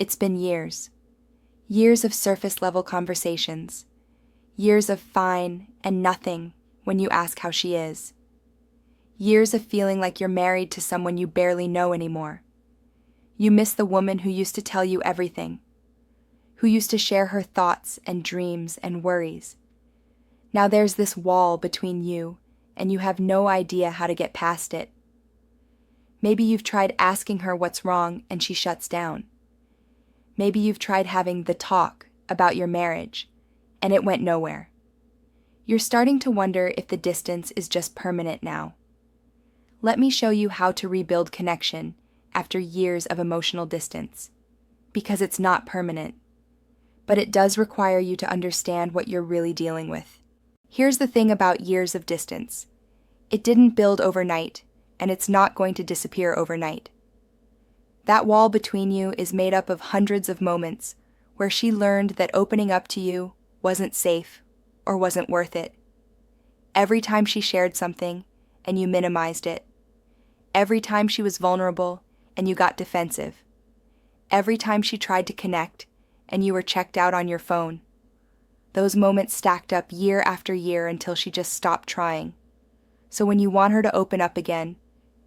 It's been years. Years of surface-level conversations. Years of fine and nothing when you ask how she is. Years of feeling like you're married to someone you barely know anymore. You miss the woman who used to tell you everything, who used to share her thoughts and dreams and worries. Now there's this wall between you, and you have no idea how to get past it. Maybe you've tried asking her what's wrong and she shuts down. Maybe you've tried having the talk about your marriage, and it went nowhere. You're starting to wonder if the distance is just permanent now. Let me show you how to rebuild connection after years of emotional distance, because it's not permanent, but it does require you to understand what you're really dealing with. Here's the thing about years of distance. It didn't build overnight, and it's not going to disappear overnight. That wall between you is made up of hundreds of moments where she learned that opening up to you wasn't safe or wasn't worth it. Every time she shared something and you minimized it. Every time she was vulnerable and you got defensive. Every time she tried to connect and you were checked out on your phone. Those moments stacked up year after year until she just stopped trying. So when you want her to open up again,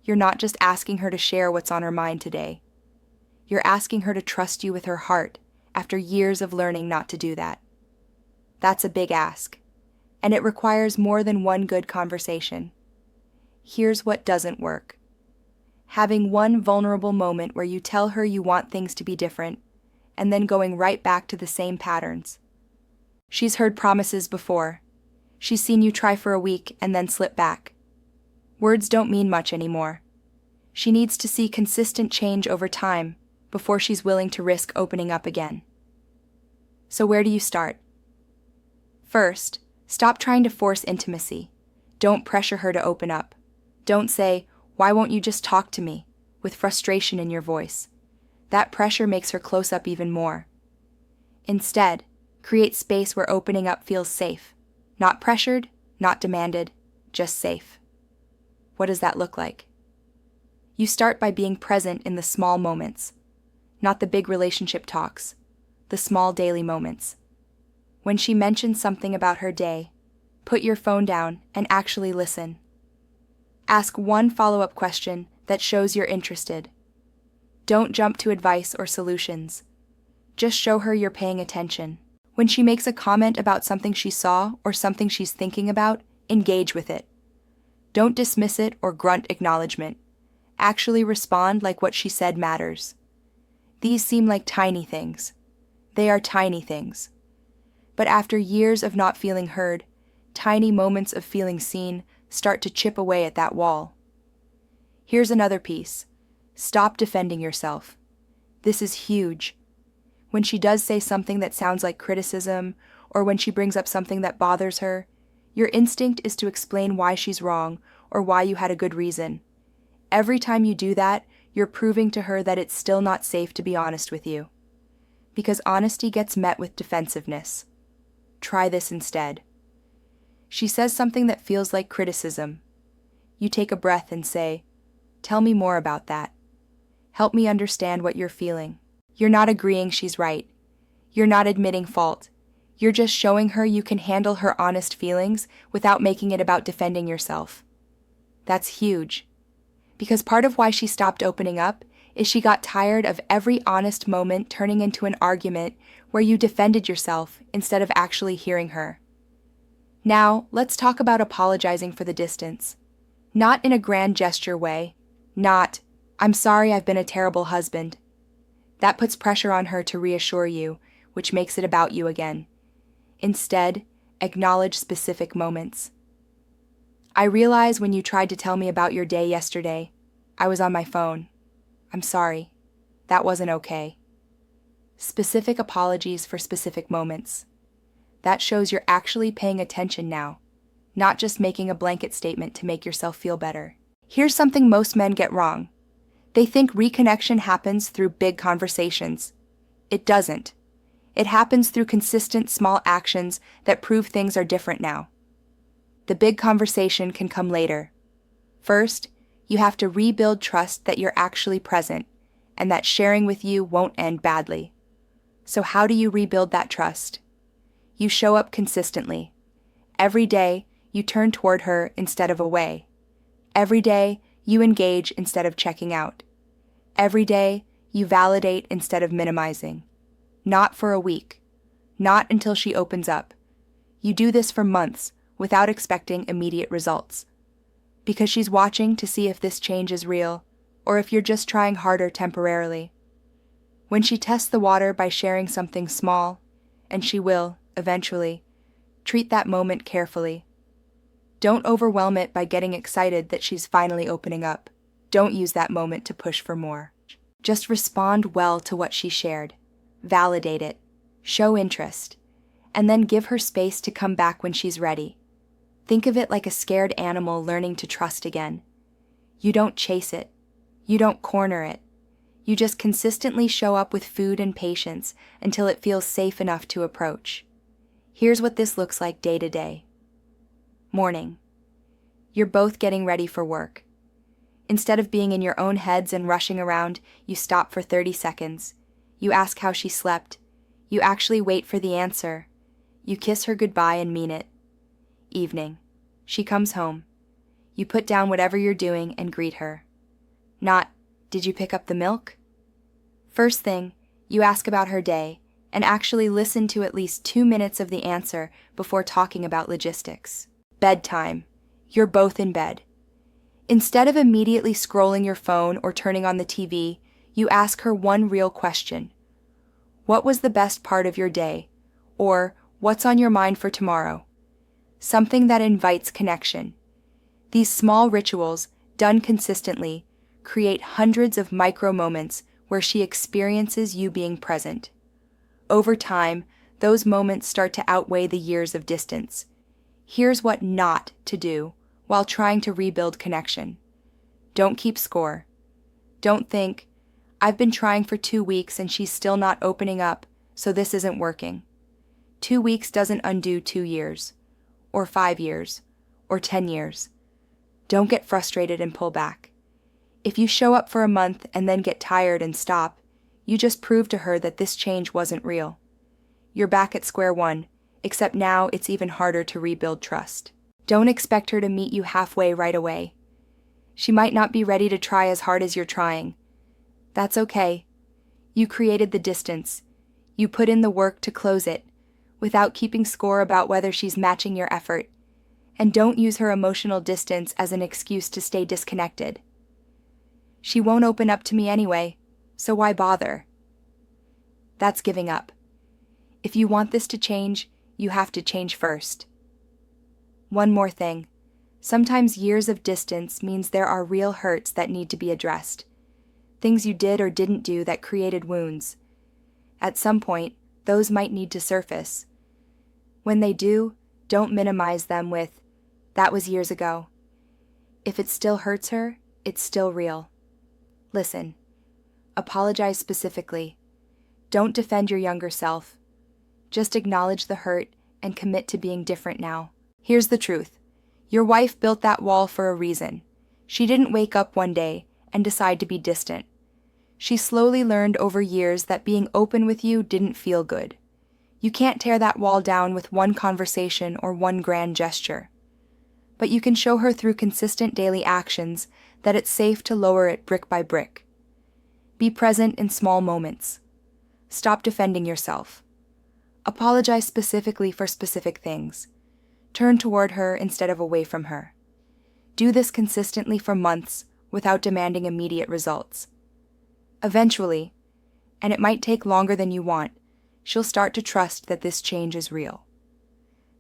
you're not just asking her to share what's on her mind today. You're asking her to trust you with her heart after years of learning not to do that. That's a big ask, and it requires more than one good conversation. Here's what doesn't work. Having one vulnerable moment where you tell her you want things to be different, and then going right back to the same patterns. She's heard promises before. She's seen you try for a week and then slip back. Words don't mean much anymore. She needs to see consistent change over time before she's willing to risk opening up again. So where do you start? First, stop trying to force intimacy. Don't pressure her to open up. Don't say, "Why won't you just talk to me?" with frustration in your voice. That pressure makes her close up even more. Instead, create space where opening up feels safe. Not pressured, not demanded, just safe. What does that look like? You start by being present in the small moments, not the big relationship talks, the small daily moments. When she mentions something about her day, put your phone down and actually listen. Ask one follow-up question that shows you're interested. Don't jump to advice or solutions. Just show her you're paying attention. When she makes a comment about something she saw or something she's thinking about, engage with it. Don't dismiss it or grunt acknowledgement. Actually respond like what she said matters. These seem like tiny things. They are tiny things. But after years of not feeling heard, tiny moments of feeling seen start to chip away at that wall. Here's another piece. Stop defending yourself. This is huge. When she does say something that sounds like criticism, or when she brings up something that bothers her, your instinct is to explain why she's wrong or why you had a good reason. Every time you do that, you're proving to her that it's still not safe to be honest with you. Because honesty gets met with defensiveness. Try this instead. She says something that feels like criticism. You take a breath and say, "Tell me more about that. Help me understand what you're feeling." You're not agreeing she's right. You're not admitting fault. You're just showing her you can handle her honest feelings without making it about defending yourself. That's huge. Because part of why she stopped opening up is she got tired of every honest moment turning into an argument where you defended yourself instead of actually hearing her. Now, let's talk about apologizing for the distance. Not in a grand gesture way. Not, "I'm sorry I've been a terrible husband." That puts pressure on her to reassure you, which makes it about you again. Instead, acknowledge specific moments. "I realize when you tried to tell me about your day yesterday, I was on my phone. I'm sorry. That wasn't okay." Specific apologies for specific moments. That shows you're actually paying attention now, not just making a blanket statement to make yourself feel better. Here's something most men get wrong. They think reconnection happens through big conversations. It doesn't. It happens through consistent small actions that prove things are different now. The big conversation can come later. First, you have to rebuild trust that you're actually present, and that sharing with you won't end badly. So how do you rebuild that trust? You show up consistently. Every day, you turn toward her instead of away. Every day, you engage instead of checking out. Every day, you validate instead of minimizing. Not for a week. Not until she opens up. You do this for months without expecting immediate results. Because she's watching to see if this change is real, or if you're just trying harder temporarily. When she tests the water by sharing something small, and she will, eventually, treat that moment carefully. Don't overwhelm it by getting excited that she's finally opening up. Don't use that moment to push for more. Just respond well to what she shared. Validate it. Show interest. And then give her space to come back when she's ready. Think of it like a scared animal learning to trust again. You don't chase it. You don't corner it. You just consistently show up with food and patience until it feels safe enough to approach. Here's what this looks like day to day. Morning. You're both getting ready for work. Instead of being in your own heads and rushing around, you stop for 30 seconds. You ask how she slept. You actually wait for the answer. You kiss her goodbye and mean it. Evening. She comes home. You put down whatever you're doing and greet her. Not, did you pick up the milk? First thing, you ask about her day and actually listen to at least 2 minutes of the answer before talking about logistics. Bedtime. You're both in bed. Instead of immediately scrolling your phone or turning on the TV, you ask her one real question. What was the best part of your day? Or, what's on your mind for tomorrow? Something that invites connection. These small rituals, done consistently, create hundreds of micro moments where she experiences you being present. Over time, those moments start to outweigh the years of distance. Here's what not to do while trying to rebuild connection. Don't keep score. Don't think, I've been trying for 2 weeks and she's still not opening up, so this isn't working. 2 weeks doesn't undo 2 years, or 5 years, or 10 years. Don't get frustrated and pull back. If you show up for a month and then get tired and stop, you just prove to her that this change wasn't real. You're back at square one, except now it's even harder to rebuild trust. Don't expect her to meet you halfway right away. She might not be ready to try as hard as you're trying. That's okay. You created the distance. You put in the work to close it, without keeping score about whether she's matching your effort. And don't use her emotional distance as an excuse to stay disconnected. She won't open up to me anyway, so why bother? That's giving up. If you want this to change, you have to change first. One more thing. Sometimes years of distance means there are real hurts that need to be addressed. Things you did or didn't do that created wounds. At some point, those might need to surface. When they do, don't minimize them with, that was years ago. If it still hurts her, it's still real. Listen. Apologize specifically. Don't defend your younger self. Just acknowledge the hurt and commit to being different now. Here's the truth. Your wife built that wall for a reason. She didn't wake up one day and decide to be distant. She slowly learned over years that being open with you didn't feel good. You can't tear that wall down with one conversation or one grand gesture. But you can show her through consistent daily actions that it's safe to lower it brick by brick. Be present in small moments. Stop defending yourself. Apologize specifically for specific things. Turn toward her instead of away from her. Do this consistently for months without demanding immediate results. Eventually, and it might take longer than you want, she'll start to trust that this change is real.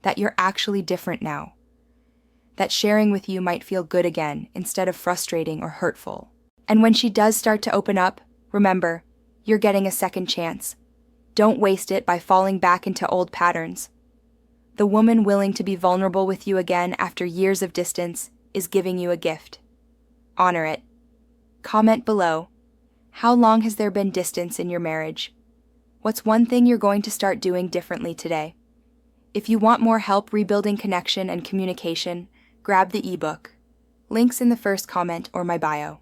That you're actually different now. That sharing with you might feel good again instead of frustrating or hurtful. And when she does start to open up, remember, you're getting a second chance. Don't waste it by falling back into old patterns. The woman willing to be vulnerable with you again after years of distance is giving you a gift. Honor it. Comment below. How long has there been distance in your marriage? What's one thing you're going to start doing differently today? If you want more help rebuilding connection and communication, grab the ebook. Links in the first comment or my bio.